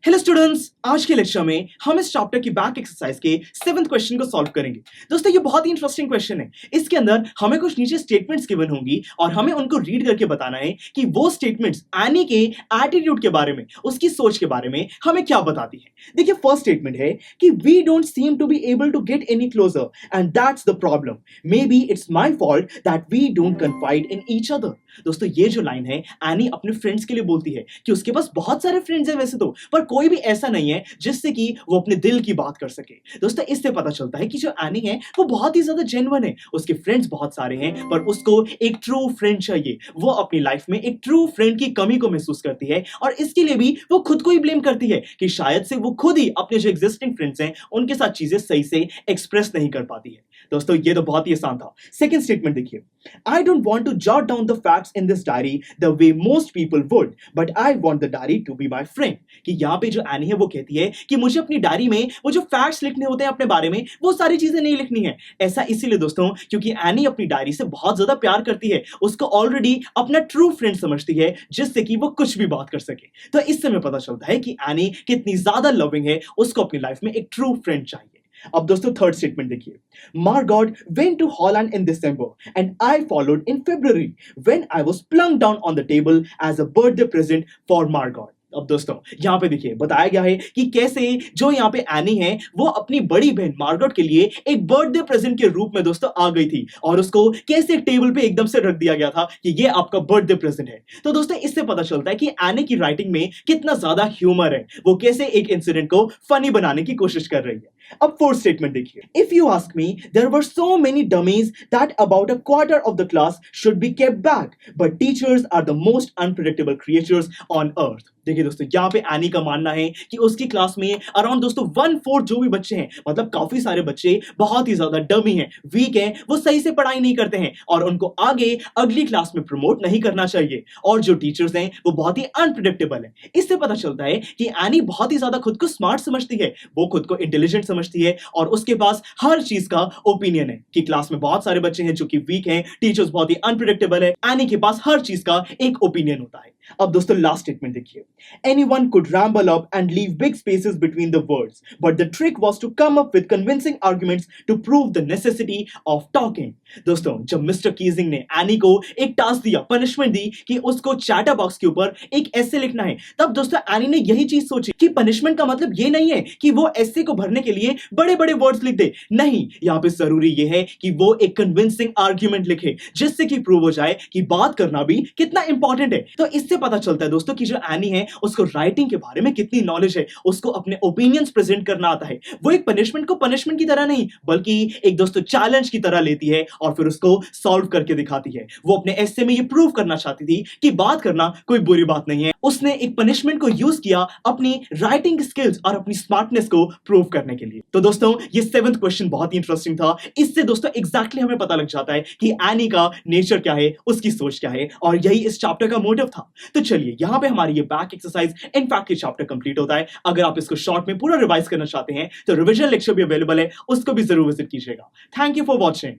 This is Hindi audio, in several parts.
हेलो स्टूडेंट्स, आज के लेक्चर में हम इस चैप्टर की बैक एक्सरसाइज के 7th क्वेश्चन को सॉल्व करेंगे। दोस्तों ये बहुत ही इंटरेस्टिंग क्वेश्चन है। इसके अंदर हमें कुछ नीचे स्टेटमेंट्स गिवन होंगी और हमें उनको रीड करके बताना है कि वो स्टेटमेंट्स एनी के एटीट्यूड के बारे में, उसकी सोच के बारे में हमें क्या बताती है। देखिए फर्स्ट स्टेटमेंट है कि we don't seem to be able to get any closure and that's the problem. Maybe it's my fault that we don't confide in each other. दोस्तों ये जो लाइन है एनी अपने फ्रेंड्स के लिए बोलती है कि उसके पास बहुत सारे फ्रेंड्स हैं वैसे तो, पर कोई भी ऐसा नहीं है जिससे कि वो अपने दिल की बात कर सके। दोस्तों इससे पता चलता है कि जो एनी है वो बहुत ही ज्यादा जेन्युइन है। उसके फ्रेंड्स बहुत सारे हैं पर उसको एक ट्रू फ्रेंड चाहिए। वो अपनी लाइफ में एक ट्रू फ्रेंड की कमी को महसूस करती है और इसके लिए भी वो खुद को ही ब्लेम करती है कि शायद से वो खुद ही अपने जो एग्जिस्टिंग फ्रेंड्स हैं उनके साथ चीजें सही से एक्सप्रेस नहीं कर पाती है। दोस्तों ये तो बहुत ही आसान था। सेकंड स्टेटमेंट देखिए, I don't want to jot down the facts in this diary the way most people would, but I want the diary to be my friend। कि यहाँ पे जो एनी है वो कहती है कि मुझे अपनी डायरी में वो जो फैक्ट्स लिखने होते हैं अपने बारे में वो सारी चीजें नहीं लिखनी है। ऐसा इसीलिए दोस्तों क्योंकि एनी अपनी डायरी से बहुत ज्यादा प्यार करती है, उसको ऑलरेडी अपना ट्रू फ्रेंड समझती है जिससे कि वो कुछ भी बात कर सके। तो इससे हमें पता चलता है कि एनी कितनी ज्यादा लविंग है, उसको अपनी लाइफ में एक ट्रू फ्रेंड चाहिए। अब दोस्तों थर्ड स्टेटमेंट देखिए, Margot went to Holland in December and I followed in February when I was plunked down on the table as a birthday present for Margot। अब दोस्तों यहाँ पे देखिए बताया गया है कि कैसे जो यहाँ पे एनी है वो अपनी बड़ी बहन मार्गरेट के लिए एक बर्थडे प्रेजेंट के रूप में दोस्तों आ गई थी और उसको कैसे एक टेबल पे एकदम से रख दिया गया था कि ये आपका बर्थडे प्रेजेंट है। तो दोस्तों इससे पता चलता है कि एनी की राइटिंग में कितना ज्यादा ह्यूमर है, वो कैसे एक इंसिडेंट को फनी बनाने की कोशिश कर रही है। अब फोर्थ स्टेटमेंट देखिए, if you ask me there were so many dummies that about a quarter of the class should be kept back, but teachers are the most unpredictable creatures on earth. देखिए दोस्तों यहाँ पे एनी का मानना है कि उसकी क्लास में अराउंड दोस्तों 1/4 जो भी बच्चे हैं, मतलब काफी सारे बच्चे बहुत ही ज्यादा डमी हैं, वीक हैं, वो सही से पढ़ाई नहीं करते हैं और उनको आगे अगली क्लास में प्रमोट नहीं करना चाहिए। और जो टीचर्स हैं वो बहुत ही अनप्रिडिक्टेबल है। इससे पता चलता है कि एनी बहुत ही ज्यादा खुद को स्मार्ट समझती है, वो खुद को इंटेलिजेंट समझती है और उसके पास हर चीज का ओपिनियन है कि क्लास में बहुत सारे बच्चे हैं जो कि वीक हैं, टीचर्स बहुत ही अनप्रिडिक्टेबल है, एनी के पास हर चीज का एक ओपिनियन होता है। अब दोस्तों लास्ट स्टेटमेंट देखिए, anyone could ramble up and leave big spaces between the words, but the trick was to come up with convincing arguments to prove the necessity of talking। दोस्तों जब मिस्टर कीजिंग ने एनी को एक टास्क दिया, पनिशमेंट दी कि उसको चैटर बॉक्स के ऊपर एक एसे लिखना है, तब दोस्तों एनी ने यही चीज सोची कि पनिशमेंट का मतलब ये नहीं है कि वो एसे को भरने के लिए बड़े बड़े वर्ड्स लिख दे, नहीं, यहाँ पे जरूरी ये है कि वो एक कन्विंसिंग आर्ग्यूमेंट लिखे जिससे कि प्रूव हो जाए कि बात करना भी कितना इंपॉर्टेंट है। तो इससे पता चलता है दोस्तों कि जो एनी है उसको राइटिंग के बारे में कितनी नॉलेज है, उसको अपने ओपिनियंस प्रेजेंट करना आता है। वो एक पनिशमेंट को पनिशमेंट की तरह नहीं बल्कि एक दोस्तों चैलेंज की तरह लेती है और फिर उसको सॉल्व करके दिखाती है। वो अपने एस्से में ये प्रूव करना चाहती थी कि बात करना कोई बुरी बात नहीं है। उसने एक पनिशमेंट को यूज किया अपनी राइटिंग स्किल्स और अपनी स्मार्टनेस को प्रूव करने के लिए। तो दोस्तों ये 7th क्वेश्चन बहुत ही इंटरेस्टिंग था। इससे दोस्तों एग्जैक्टली हमें पता लग जाता है कि एनी का नेचर क्या है, उसकी सोच क्या है और यही इस चैप्टर का मोटिव था। तो चलिए यहाँ पे हमारी ये बैक एक्सरसाइज इनफैक्ट ये चैप्टर कंप्लीट होता है। अगर आप इसको शॉर्ट में पूरा रिवाइज करना चाहते हैं तो रिवीजन लेक्चर भी अवेलेबल है, उसको भी जरूर विजिट कीजिएगा। Thank you for watching.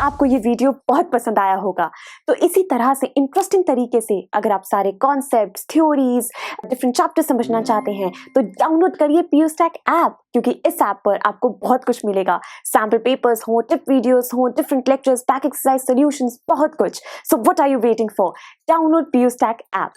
आपको ये वीडियो बहुत पसंद आया होगा, तो इसी तरह से इंटरेस्टिंग तरीके से अगर आप सारे कॉन्सेप्ट्स, थ्योरीज, डिफरेंट चैप्टर समझना चाहते हैं तो डाउनलोड करिए PUSTAC ऐप, क्योंकि इस ऐप पर आपको बहुत कुछ मिलेगा। सैम्पल पेपर्स हो, टिप वीडियोस हो, different lectures, back exercise solutions, बहुत कुछ। So what are you waiting for? Download PUSTAC app.